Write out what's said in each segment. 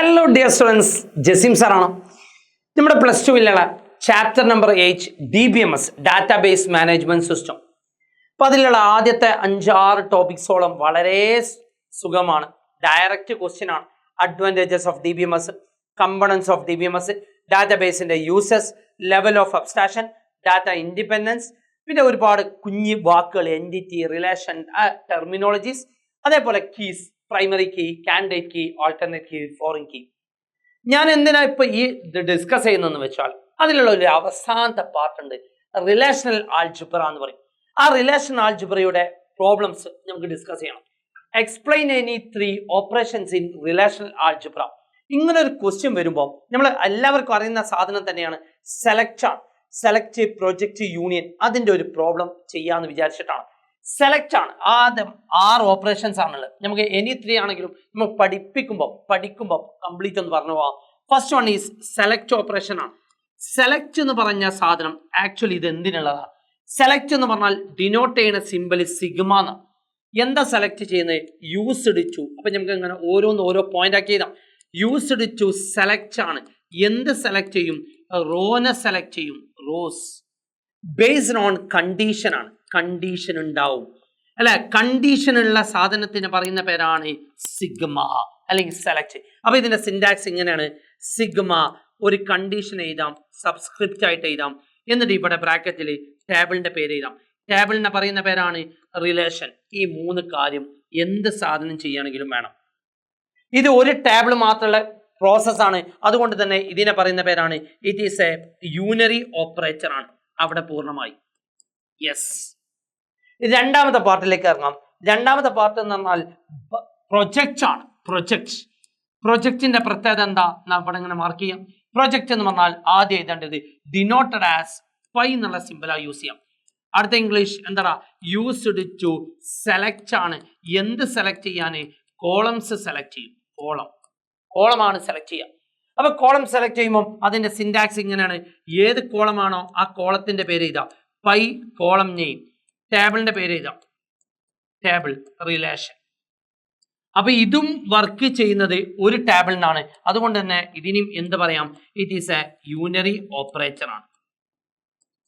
Hello dear students, Jaseem സാറാണ്. നമ്മുടെ plus ടുവിലുള്ള chapter number 8 DBMS database management system. അപ്പോൾ അതിലുള്ള ആദ്യത്തെ 5-6 ടോപ്പിക്സോളം വളരെ സുഖമാണ്. ഡയറക്റ്റ് ക്വസ്റ്റ്യൻ ആണ്. Advantages of DBMS, components of DBMS, ഡാറ്റാബേസിന്റെ uses, level of abstraction, data independence, പിന്നെ ഒരുപാട് കുഞ്ഞു വാക്കുകൾ, എൻറ്റിറ്റി, റിലേഷൻ, ടെർമിനോളജീസ്, അതേപോലെ keys, primary key, candidate key, alternate key, foreign key. ഞാൻ എന്തിനാ ഇപ്പൊ ഈ ഡിസ്കസ് ചെയ്യുന്നതെന്ന് വെച്ചാൽ അതിലുള്ള ഒരു അവസാനത്തെ പാർട്ടുണ്ട്, റിലേഷണൽ ആൾജിബ്ര എന്ന് പറയും. ആ റിലേഷണൽ ആൾജിബ്രയുടെ പ്രോബ്ലംസ് നമുക്ക് ഡിസ്കസ് ചെയ്യണം. Explain any 3 operations in relational algebra. ഇങ്ങനെ ഒരു ക്വസ്റ്റ്യൻ വരുമ്പോൾ നമ്മൾ എല്ലാവർക്കും അറിയുന്ന സാധനം തന്നെയാണ് സെലക്ട് ആണ്. സെലക്ട്, പ്രൊജക്റ്റ്, യൂണിയൻ, അതിന്റെ ഒരു പ്രോബ്ലം ചെയ്യാന്ന് വിചാരിച്ചിട്ടാണ്. സെലക്ട് ആണ്. ആദ്യം 6 ഓപ്പറേഷൻസ് ആണുള്ളത്. നമുക്ക് എനി 3 ആണെങ്കിലും നമ്മൾ പഠിക്കുമ്പോൾ കംപ്ലീറ്റ് ഒന്ന് പറഞ്ഞു പോവാം. First one is select operation ആണ്. സെലക്ട് എന്ന് പറഞ്ഞ സാധനം ആക്ച്വലി ഇത് എന്തിനുള്ളതാണ്? സെലക്ട് എന്ന് പറഞ്ഞാൽ ഡിനോട്ട് ചെയ്യുന്ന സിമ്പിൾ സിഗ്മ എന്നാണ്. എന്താ സെലക്ട് ചെയ്യുന്നത്? Used to. അപ്പൊ നമുക്ക് ഇങ്ങനെ ഓരോ പോയിന്റ് ആക്കി ചെയ്താം. യൂസ്ഡ് ടു സെലക്ട് ആണ്. എന്ത് സെലക്ട് ചെയ്യും? റോനെ സെലക്ട് ചെയ്യും. റോസ് ബേസ്ഡ് ഓൺ കണ്ടീഷൻ ആണ്. കണ്ടീഷൻ ഉണ്ടാവും അല്ലെ? കണ്ടീഷൻ ഉള്ള സാധനത്തിന് പറയുന്ന പേരാണ് സിഗ്മ അല്ലെങ്കിൽ സെലക്ട്. അപ്പൊ ഇതിന്റെ സിന്റാക്സ് ഇങ്ങനെയാണ്: സിഗ്മ, ഒരു കണ്ടീഷൻ എഴുതാം, സബ്സ്ക്രിപ്റ്റ് ആയിട്ട് എഴുതാം, എന്നിട്ട് ഇവിടെ ബ്രാക്കറ്റിൽ ടേബിളിന്റെ പേര് എഴുതാം. ടേബിളിനെ പറയുന്ന പേരാണ് റിലേഷൻ. ഈ 3 കാര്യം എന്ത് സാധനം ചെയ്യുകയാണെങ്കിലും വേണം. ഇത് ഒരു ടേബിൾ മാത്രമുള്ള പ്രോസസ് ആണ്. അതുകൊണ്ട് തന്നെ ഇതിനെ പറയുന്ന പേരാണ് it is a unary operator ആണ്. അവിടെ പൂർണ്ണമായി. യെസ്. രണ്ടാമത്തെ പാർട്ടിലേക്ക് ഇറങ്ങാം. രണ്ടാമത്തെ പാർട്ട് എന്ന് പറഞ്ഞാൽ പ്രൊജക്റ്റ് ആണ്. പ്രൊജക്റ്റിന്റെ പ്രത്യേകത എന്താ? ഇവിടെ ഇങ്ങനെ മാർക്ക് ചെയ്യാം. പ്രൊജക്റ്റ് എന്ന് പറഞ്ഞാൽ ആദ്യം എഴുതേണ്ടത് ഡിനോട്ടഡ് ആസ് പൈ എന്നുള്ള സിമ്പിളായി യൂസ് ചെയ്യാം. അടുത്ത ഇംഗ്ലീഷ് എന്താ? യൂസ്ഡ് ടു സെലക്ട് ആണ്. എന്ത് സെലക്ട് ചെയ്യാന്? കോളംസ് സെലക്ട് ചെയ്യും. കോളമാണ് സെലക്ട് ചെയ്യുക. അപ്പൊ കോളം സെലക്ട് ചെയ്യുമ്പോൾ അതിന്റെ സിന്റാക്സ് ഇങ്ങനെയാണ്: ഏത് കോളമാണോ ആ കോളത്തിന്റെ പേര് എഴുതാം. പൈ കോളം നെയിം, ടേബിളിന്റെ പേര് എഴുതാം, ടേബിൾ റിലേഷൻ. അപ്പൊ ഇതും വർക്ക് ചെയ്യുന്നത് ഒരു ടേബിളിനാണ്. അതുകൊണ്ട് തന്നെ ഇതിനും എന്ത് പറയാം? It is a unary operator ആണ്.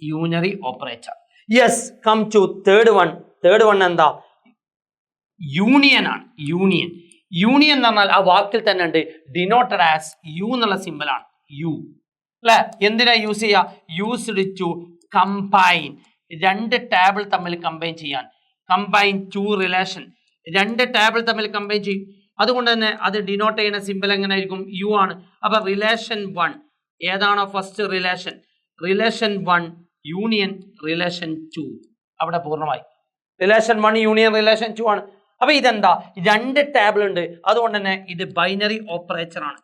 Unary operator. Yes. Come to third one. Third one എന്താ? യൂണിയൻ ആണ്. യൂണിയൻ എന്ന് പറഞ്ഞാൽ ആ വാക്കിൽ തന്നെ ഉണ്ട് ഡിനോട്ടഡ് ആസ് യു എന്നുള്ള സിമ്പിൾ ആണ്. യു അല്ലെ? എന്തിനാ യൂസ് ചെയ്യുക? യൂസ്ഡ് ടു കമ്പൈൻ, 2 ടേബിൾ തമ്മിൽ കമ്പൈൻ ചെയ്യാൻ. കമ്പൈൻ 2 റിലേഷൻ, 2 ടേബിൾ തമ്മിൽ കമ്പൈൻ ചെയ്യും. അതുകൊണ്ട് തന്നെ അത് ഡിനോട്ട് ചെയ്യുന്ന സിമ്പിൾ എങ്ങനെ ആയിരിക്കും? യു ആണ്. അപ്പൊ റിലേഷൻ 1 ഏതാണോ first relation? Relation 1 union relation 2. അവിടെ പൂർണ്ണമായി. റിലേഷൻ 1 യൂണിയൻ റിലേഷൻ 2 ആണ്. അപ്പൊ ഇതെന്താ? 2 ടേബിൾ ഉണ്ട്. അതുകൊണ്ട് തന്നെ ഇത് ബൈനറി ഓപ്പറേറ്റർ ആണ്.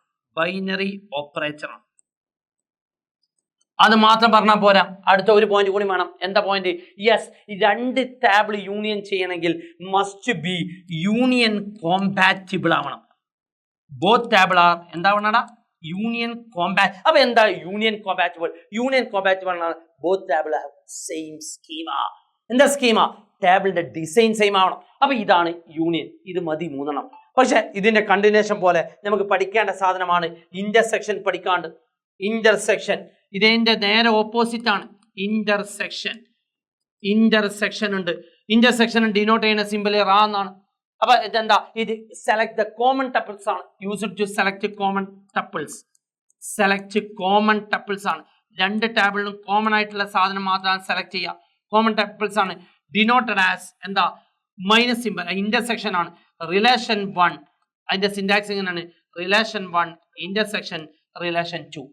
അത് മാത്രം പറഞ്ഞാൽ പോരാ, അടുത്ത ഒരു പോയിന്റ് കൂടി വേണം. എന്താ പോയിന്റ്? യെസ്. 2 ടേബിൾ യൂണിയൻ ചെയ്യണമെങ്കിൽ മസ്റ്റ് ബി യൂണിയൻ കോമ്പാറ്റിബിൾ ആവണം. ബോത്ത് ടേബിൾ ആർ എന്താവണടാ? Union compatible. അപ്പൊ എന്താ യൂണിയൻ കോമ്പാറ്റിബിൾ? യൂണിയൻ കോമ്പാറ്റിബിൾ ആണ് both table have same schema. എന്താ സ്കീമ? ടേബിളിന്റെ ഡിസൈൻ സെയിം ആവണം. അപ്പൊ ഇതാണ് യൂണിയൻ. ഇത് മതി 3. പക്ഷെ ഇതിന്റെ കണ്ടിന്യൂഷൻ പോലെ നമുക്ക് പഠിക്കേണ്ട സാധനമാണ് ഇന്റർസെക്ഷൻ. പഠിക്കാണ്ട് ഇന്റർസെക്ഷൻ ഇതിന്റെ നേരെ ഓപ്പോസിറ്റ് ആണ്. ഇന്റർസെക്ഷൻ ഉണ്ട്. ഇന്റർസെക്ഷൻ ഡിനോട്ട് ചെയ്യുന്ന സിമ്പിൾ റാ എന്നാണ്. അപ്പൊ ഇതെന്താ? ഇത് സെലക്ട് ദ കോമൺ ടപ്പിൾസ് ആണ്. Used to select common tuples ആണ്. 2 ടേബിളിലും കോമൺ ആയിട്ടുള്ള സാധനം മാത്രമാണ് സെലക്ട് ചെയ്യുക. കോമൺ ടപ്പിൾസ് ആണ്. ഡിനോട്ടഡ് ആസ് എന്താ? Minus simple. ഇന്റർസെക്ഷൻ ആണ്. റിലേഷൻ 1 അതിന്റെ സിന്റാക്സ് എങ്ങനെയാണ്? Relation 1 intersection relation 2.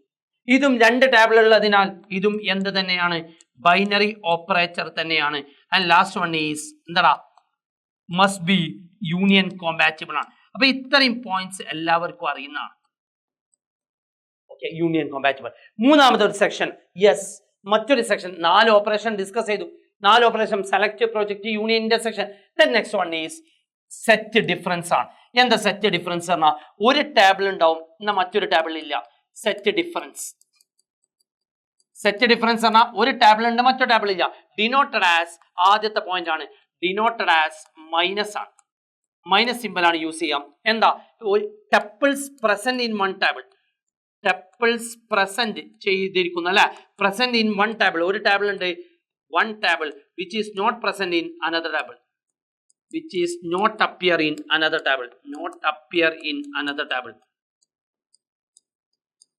ഇതും 2 ടേബിൾ ഉള്ളതിനാൽ ഇതും എന്ത് തന്നെയാണ്? ബൈനറി ഓപ്പറേറ്റർ തന്നെയാണ്. ആൻഡ് ലാസ്റ്റ് വൺ ഈസ് എന്താ? മസ്റ്റ് ബി യൂണിയൻ കോമ്പാറ്റിബിൾ ആണ്. അപ്പൊ ഇത്രയും പോയിന്റ്സ് എല്ലാവർക്കും അറിയുന്നതാണ്. Okay, union compatible. മൂന്നാമത്തെ ഒരു സെക്ഷൻ. യെസ്, മറ്റൊരു സെക്ഷൻ. 4 ഓപ്പറേഷൻ ഡിസ്കസ് ചെയ്തു. 4 operation: select, project, union, intersection. Then next one is set difference ആണ്. എന്താ സെറ്റ് ഡിഫറൻസ് പറഞ്ഞാൽ? ഒരു ടേബിൾ ഉണ്ടാവും, എന്നാൽ മറ്റൊരു ടേബിൾ ഇല്ല. സെറ്റ് ഡിഫറൻസ് പറഞ്ഞാൽ ഒരു ടേബിൾ ഉണ്ട്, മറ്റൊരു ടേബിൾ ഇല്ല. ഡിനോട്ടഡ് ആസ് ആദ്യത്തെ പോയിന്റ് ആണ്. ഡിനോട്ടഡ് ആസ് മൈനസ് ആണ്. മൈനസ് സിമ്പിൾ ആണ് യൂസ് ചെയ്യാം. എന്താ tuples present in one table, tuples present ചെയ്തിരിക്കുന്നു അല്ലെ, പ്രസന്റ് ഇൻ വൺ ടേബിൾ, ഒരു ടേബിൾ ഉണ്ട്, one table which is not present in another table, which is not appear in another table, not appear in another table.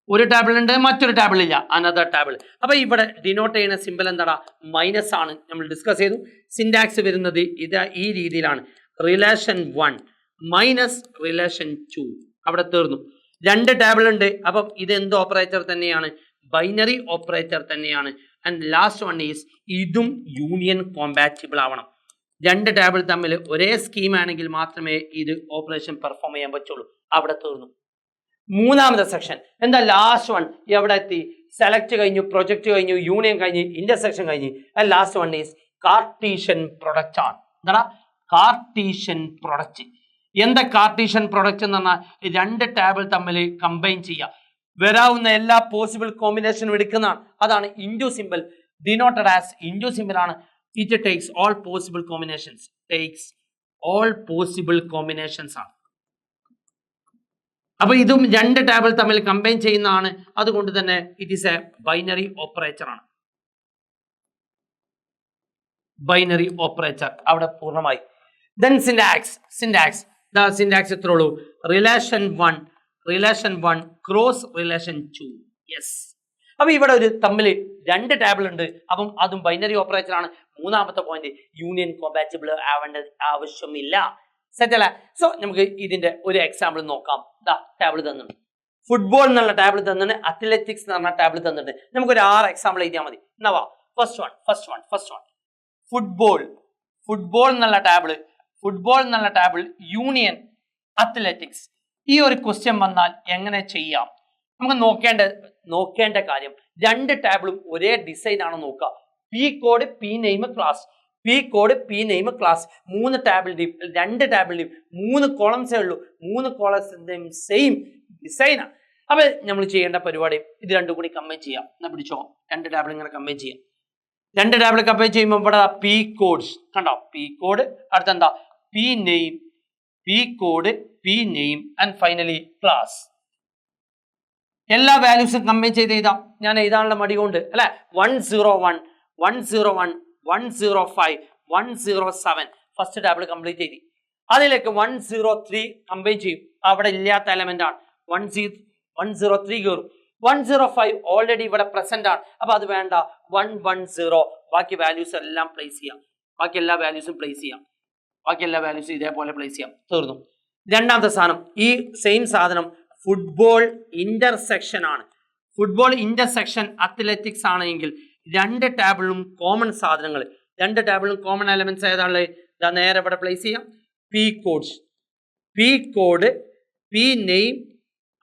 ഒരു table ഉണ്ട്, മറ്റൊരു table ഇല്ല, another table. അപ്പൊ ഇവിടെ ഡിനോട്ട് ചെയ്യുന്ന simple എന്താടാ, മൈനസ് ആണ്. നമ്മൾ ഡിസ്കസ് ചെയ്തു. സിന്റാക്സ് വരുന്നത് ഇത് ഈ രീതിയിലാണ്, റിലേഷൻ 1 മൈനസ് റിലേഷൻ 2. അവിടെ തീർന്നു. രണ്ട് ടേബിൾ ഉണ്ട്, അപ്പം ഇത് എന്ത് ഓപ്പറേറ്റർ തന്നെയാണ്, ബൈനറി ഓപ്പറേറ്റർ തന്നെയാണ്. ആൻഡ് ലാസ്റ്റ് വൺ ഈസ് ഇതും യൂണിയൻ കോമ്പാറ്റിബിൾ ആവണം. രണ്ട് ടേബിൾ തമ്മിൽ ഒരേ സ്കീം ആണെങ്കിൽ മാത്രമേ ഇത് ഓപ്പറേഷൻ പെർഫോം ചെയ്യാൻ പറ്റുള്ളൂ. അവിടെ തീർന്നു. മൂന്നാമത്തെ സെക്ഷൻ എന്താ, ലാസ്റ്റ് വൺ എവിടെ എത്തി, സെലക്ട് കഴിഞ്ഞു, പ്രൊജക്ട് കഴിഞ്ഞു, യൂണിയൻ കഴിഞ്ഞു, ഇന്റർസെക്ഷൻ കഴിഞ്ഞു. Last one is Cartesian product ആണ്. എന്താ കാർട്ടീഷ്യൻ പ്രൊഡക്റ്റ്? എന്താ കാർട്ടീഷ്യൻ പ്രൊഡക്റ്റ് എന്ന് പറഞ്ഞാൽ രണ്ട് ടേബിൾ തമ്മിൽ കമ്പൈൻ ചെയ്യുക, വരാവുന്ന എല്ലാ പോസിബിൾ കോമ്പിനേഷനും എടുക്കുന്നതാണ്. അതാണ് into symbol, denoted as into symbol ആണ്. It takes all possible combinations, takes all possible combinations ആണ്. അപ്പൊ ഇതും രണ്ട് ടേബിൾ തമ്മിൽ കമ്പൈൻ ചെയ്യുന്നതാണ്. അതുകൊണ്ട് തന്നെ it is A binary operator ആണ്. ബൈനറി ഓപ്പറേറ്റർ അവിടെ പൂർണ്ണമായി. ദെൻ സിന്റാക്സ്, സിന്റാക്സ് എത്ര ഉള്ളൂ, റിലേഷൻ 1 ക്രോസ് റിലേഷൻ 2. യെസ്. അപ്പൊ ഇവിടെ ഒരു തമ്മിൽ രണ്ട് ടേബിൾ ഉണ്ട്, അപ്പം അതും ബൈനറി ഓപ്പറേറ്റർ ആണ്. മൂന്നാമത്തെ പോയിന്റ്, യൂണിയൻ കോമ്പാറ്റിബിൾ ആവേണ്ട ആവശ്യമില്ല. സെറ്റ് അല്ലേ? സോ നമുക്ക് ഇതിന്റെ ഒരു എക്സാമ്പിൾ നോക്കാം. ടേബിൾ തന്നിട്ടുണ്ട്, ഫുട്ബോൾ എന്നുള്ള ടേബിൾ തന്നിട്ട്, അത്ലറ്റിക്സ് എന്ന് പറഞ്ഞ ടേബിൾ തന്നിട്ട്, നമുക്കൊരു 6 എക്സാമ്പിൾ എഴുതിയാൽ മതി. എന്നാ ഫസ്റ്റ് വൺ ഫുട്ബോൾ എന്നുള്ള ടേബിൾ യൂണിയൻ അത്ലറ്റിക്സ്. ഈ ഒരു ക്വസ്റ്റ്യൻ വന്നാൽ എങ്ങനെ ചെയ്യാം? നമുക്ക് നോക്കേണ്ട കാര്യം, രണ്ട് ടേബിളും ഒരേ ഡിസൈൻ ആണോ നോക്കുക. P code P name class, P code P name class. മൂന്ന് ടേബിളിന്റെയും രണ്ട് ടേബിളിന്റെയും 3 കോളംസേ ഉള്ളൂ, 3 കോളംസിന്റെയും സെയിം ഡിസൈനാണ്. അപ്പൊ നമ്മൾ ചെയ്യേണ്ട പരിപാടി ഇത് രണ്ടും കൂടി കമ്പൈൻ ചെയ്യാം. എന്നാ പിടിച്ചോ, രണ്ട് ടേബിൾ ഇങ്ങനെ കമ്പൈൻ ചെയ്യാം. രണ്ട് ടേബിൾ കമ്പൈൻ ചെയ്യുമ്പോൾ ഇവിടെ പി കോഡ്സ് കണ്ടോ, പി കോഡ്, അടുത്തെന്താ P name, P code P name and finally class. എല്ലാ വാല്യൂസും കമ്പൈൻ ചെയ്ത് എഴുതാം. ഞാൻ എഴുതാനുള്ള മടി കൊണ്ട് അല്ലെ. 101 101 105 107 ഫസ്റ്റ് ടേബിൾ കംപ്ലീറ്റ് ചെയ്തു. അതിലേക്ക് 103 കമ്പൈൻ ചെയ്യും, അവിടെ ഇല്ലാത്ത എലമെന്റ് ആണ്. 103 കയറും. 105 ഓൾറെഡി ഇവിടെ പ്രസന്റ് ആണ്, അപ്പൊ അത് വേണ്ട. 110 ബാക്കി വാല്യൂസ് എല്ലാം പ്ലേസ് ചെയ്യാം, ബാക്കി എല്ലാ വാല്യൂസും ഇതേപോലെ പ്ലേസ് ചെയ്യാം. തീർന്നു. രണ്ടാമത്തെ സാധനം, ഈ സെയിം സാധനം ഫുട്ബോൾ ഇന്റർസെക്ഷൻ ആണ്. ഫുട്ബോൾ ഇന്റർസെക്ഷൻ അത്ലറ്റിക്സ് ആണെങ്കിൽ രണ്ട് ടേബിളും കോമൺ സാധനങ്ങൾ, രണ്ട് ടേബിളും കോമൺ എലമെന്റ്സ് ഏതാണുള്ളത്, ഇതാ നേരെ ഇവിടെ പ്ലേസ് ചെയ്യാം. പി കോഡ് പി നെയിം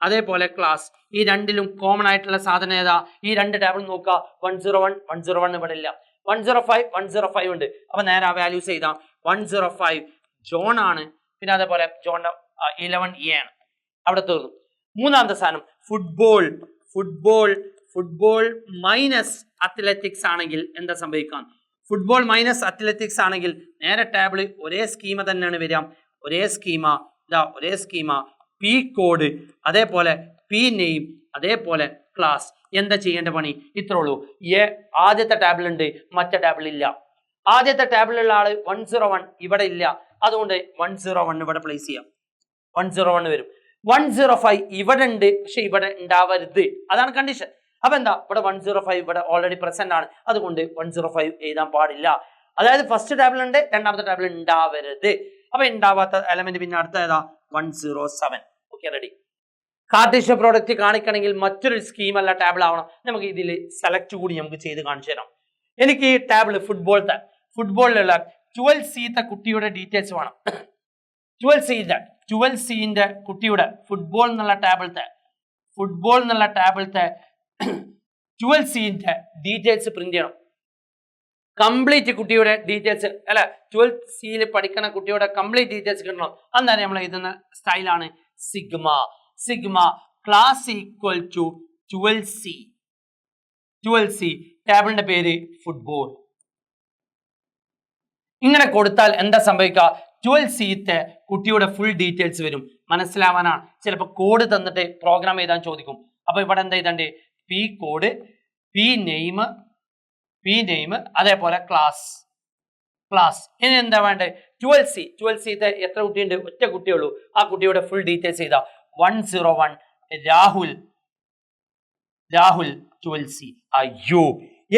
അതേപോലെ ക്ലാസ്. ഈ രണ്ടിലും കോമൺ ആയിട്ടുള്ള സാധനം ഏതാ? ഈ രണ്ട് ടേബിൾ നോക്കുക. 101 ഇവിടെ ഇല്ല, 105 ഉണ്ട്. അപ്പൊ നേരെ ആ വാല്യൂസ് എഴുതാം. 105 ജോൺ ആണ്, പിന്നെ അതേപോലെ ജോൺ 11A ആണ്. അവിടെ തീർന്നു. മൂന്നാമത്തെ സാധനം ഫുട്ബോൾ മൈനസ് അത്ലറ്റിക്സ് ആണെങ്കിൽ എന്താ സംഭവിക്കാം? ഫുട്ബോൾ മൈനസ് അത്ലറ്റിക്സ് ആണെങ്കിൽ നേരെ ടേബിൾ ഒരേ സ്കീമ തന്നെയാണ് വരാം. ഒരേ സ്കീമ പി കോഡ് അതേപോലെ പി നെയിം അതേപോലെ ക്ലാസ്. എന്താ ചെയ്യേണ്ട പണി? ഇത്രേ ഉള്ളൂ. ആദ്യത്തെ ടേബിൾ ഉണ്ട്, മറ്റേ ടേബിൾ ഇല്ല. ആദ്യത്തെ ടേബിളിലുള്ള ആള് 101 ഇവിടെ ഇല്ല, അതുകൊണ്ട് 101 ഇവിടെ പ്ലേസ് ചെയ്യാം. 101 വരും. 105 ഇവിടെ ഉണ്ട്, പക്ഷെ ഇവിടെ ഉണ്ടാവരുത്, അതാണ് കണ്ടീഷൻ. അപ്പൊ എന്താ, ഇവിടെ 105 ഇവിടെ ഓൾറെഡി പ്രസന്റ് ആണ്, അതുകൊണ്ട് 105 എഴുതാൻ പാടില്ല. അതായത് ഫസ്റ്റ് ടേബിൾ ഉണ്ട്, രണ്ടാമത്തെ ടേബിൾ ഉണ്ടാവരുത്. അപ്പൊ ഉണ്ടാവാത്ത എലമെന്റ് പിന്നെ അടുത്ത ഏതാ? 107. Okay, ready. കാർട്ടീഷ്യൻ പ്രോഡക്റ്റ് കാണിക്കണമെങ്കിൽ മറ്റൊരു സ്കീം അല്ല, ടേബിൾ ആവണം. നമുക്ക് ഇതിൽ സെലക്ട് കൂടി നമുക്ക് ചെയ്ത് കാണിച്ചു തരാം. എനിക്ക് ഈ ടേബിൾ ഫുട്ബോളിലുള്ള 12C കുട്ടിയുടെ ഡീറ്റെയിൽസ് വേണം. 12C കുട്ടിയുടെ ഫുട്ബോൾ എന്നുള്ള ടേബിളത്തെ 12C ഡീറ്റെയിൽസ് പ്രിന്റ് ചെയ്യണം. കംപ്ലീറ്റ് കുട്ടിയുടെ ഡീറ്റെയിൽസ് അല്ലെ, 12C പഠിക്കുന്ന കുട്ടിയുടെ കംപ്ലീറ്റ് ഡീറ്റെയിൽസ് കിട്ടണം. അന്നേരം നമ്മൾ എഴുതുന്ന സ്റ്റൈലാണ് sigma class equal to 12C. ടേബിളിന്റെ പേര് ഫുട്ബോൾ. ഇങ്ങനെ കൊടുത്താൽ എന്താ സംഭവിക്കുക? 12C കുട്ടിയുടെ ഫുൾ ഡീറ്റെയിൽസ് വരും. മനസ്സിലാവാനാണ്. ചിലപ്പോൾ കോഡ് തന്നിട്ട് പ്രോഗ്രാം എഴുതാൻ ചോദിക്കും. അപ്പൊ ഇവിടെ എന്താ എഴുതണ്ടേ? പി കോഡ്, പി നെയിം, അതേപോലെ ക്ലാസ്. ഇനി എന്താ വേണ്ടേ? 12C എത്ര കുട്ടിയുണ്ട്? ഒറ്റ കുട്ടിയുള്ളൂ. ആ കുട്ടിയുടെ ഫുൾ ഡീറ്റെയിൽസ് ചെയ്താ 101 രാഹുൽ 12C. അയ്യോ,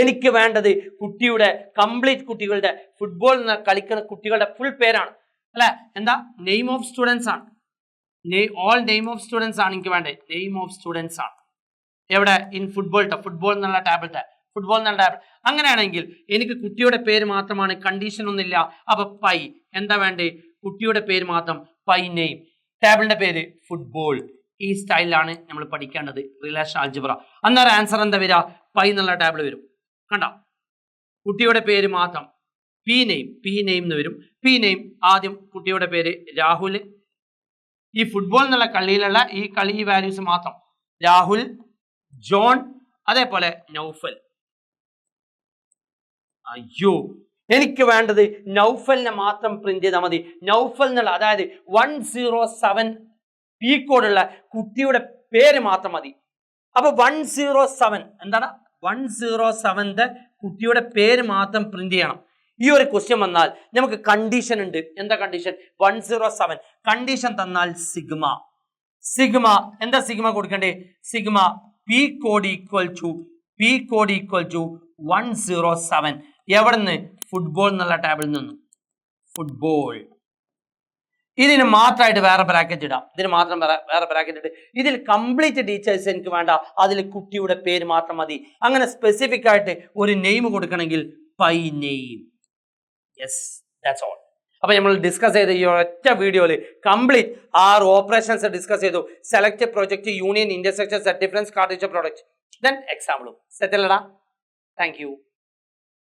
എനിക്ക് വേണ്ടത് കുട്ടിയുടെ കംപ്ലീറ്റ് കുട്ടികളുടെ ഫുട്ബോൾ കളിക്കുന്ന കുട്ടികളുടെ ഫുൾ പേരാണ് അല്ലെ? എന്താ? നെയിം ഓഫ് സ്റ്റുഡൻസ് ആണ്. ഓൾ നെയിം ഓഫ് സ്റ്റുഡൻസ് ആണ് എനിക്ക് വേണ്ടത്. നെയിം ഓഫ് സ്റ്റുഡൻസ് ആണ് എവിടെ? ഇൻ ഫുട്ബോൾ എന്നുള്ള ടാബിലത്തെ ഫുട്ബോൾ എന്നുള്ള ടാബിൾ. അങ്ങനെയാണെങ്കിൽ എനിക്ക് കുട്ടിയുടെ പേര് മാത്രമാണ്, കണ്ടീഷൻ ഒന്നുമില്ല. അപ്പൊ പൈ എന്താ വേണ്ടേ? കുട്ടിയുടെ പേര് മാത്രം, പൈ നെയിം, ടാബിളിന്റെ പേര് ഫുട്ബോൾ. ഈ സ്റ്റൈലിലാണ് നമ്മൾ പഠിക്കേണ്ടത് റിലേഷൻ ആൾജിബ്ര. അന്നേരം ആൻസർ എന്താ വരിക? പൈ എന്നുള്ള ടാബിൾ വരും. കണ്ടോ? കുട്ടിയുടെ പേര് മാത്രം പി നെയിം എന്ന് വരും. പി നെയിം ആദ്യം കുട്ടിയുടെ പേര് രാഹുൽ. ഈ ഫുട്ബോൾ എന്നുള്ള കളിയിലുള്ള ഈ വാല്യൂസ് മാത്രം രാഹുൽ, ജോൺ, അതേപോലെ നൗഫൽ. അയ്യോ, എനിക്ക് വേണ്ടത് നൗഫലിനെ മാത്രം പ്രിന്റ് ചെയ്താൽ മതി. നൗഫൽ എന്നുള്ള അതായത് 107 പി കോഡുള്ള കുട്ടിയുടെ പേര് മാത്രം മതി. അപ്പൊ 107 എന്താണ്? 107 കുട്ടിയുടെ പേര് മാത്രം പ്രിന്റ് ചെയ്യണം. ഈ ഒരു ക്വസ്റ്റ്യൻ വന്നാൽ നമുക്ക് കണ്ടീഷൻ ഉണ്ട്. എന്താ കണ്ടീഷൻ? 107 കണ്ടീഷൻ തന്നാൽ സിഗ്മ എന്താ സിഗ്മ കൊടുക്കണ്ടേ? Sigma P code equal to 107. എവിടുന്ന്? ഫുട്ബോൾ എന്നുള്ള ടാബിളിൽ നിന്നും. ഫുട്ബോൾ. ഇതിന് മാത്രമായിട്ട് വേറെ ബ്രാക്കറ്റ് ഇടാം. ഇതിന് മാത്രം വേറെ ബ്രാക്കറ്റ് ഇട്ട് ഇതിൽ കംപ്ലീറ്റ് ഡീറ്റെയിൽസ് എനിക്ക് വേണ്ട. അതിൽ കുട്ടിയുടെ പേര് മാത്രം മതി. അങ്ങനെ സ്പെസിഫിക് ആയിട്ട് ഒരു നെയിം കൊടുക്കണമെങ്കിൽ pi name. Yes, that's all. അപ്പൊ നമ്മൾ ഡിസ്കസ് ചെയ്ത ഈ ഒറ്റ വീഡിയോയിൽ കംപ്ലീറ്റ് 6 ഓപ്പറേഷൻസ് ഡിസ്കസ് ചെയ്തു. Select, project, union, intersection, set difference, Cartesian product, then എക്സാമ്പിളും. സെറ്റ് അല്ലടാ? Thank U.